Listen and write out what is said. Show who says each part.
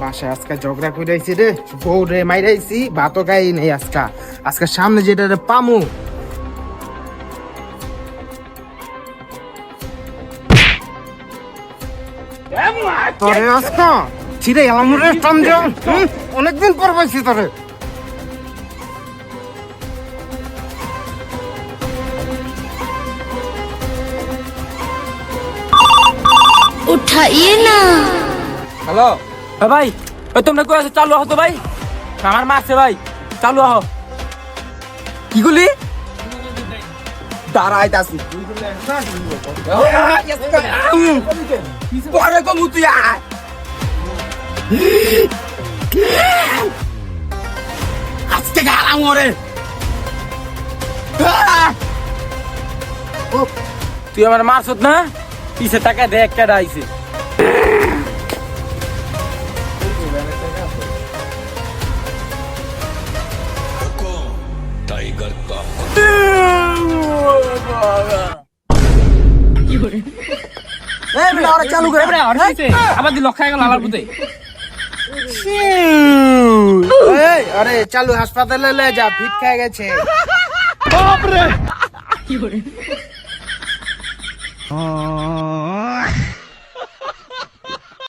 Speaker 1: বাসায় আজকে ঝগড়া কইরাইছি রে, বউ রে মাইরাইছি, ভাতও খাই নেই আজকে। আজকে সামনে যেটা রে পামু, তোরে আজকে ছিড়ে এলাম রে সঞ্জ। অনেকদিন পর পাইছি তোরে।
Speaker 2: उठाइए ना।
Speaker 3: হ্যালো ভাই, ওই তোমরা কই আছো? চালু আছো তো ভাই, আমার মারছে ভাই, চালু আহ। কি গুলি? দাঁড়াইতাছি পরে কমু তুই আয়। আজকে গেলাম ওরে। তুই আমার মারছত না, পিছে টাকা দে, একটা আইছে।
Speaker 4: टाइगर का
Speaker 3: চালু করে আবার দিল খাই গেল আলার পুতে।
Speaker 1: আরে চালু হাসপাতালে লে যা, ফিট খেয়ে গেছে।
Speaker 3: বাপরে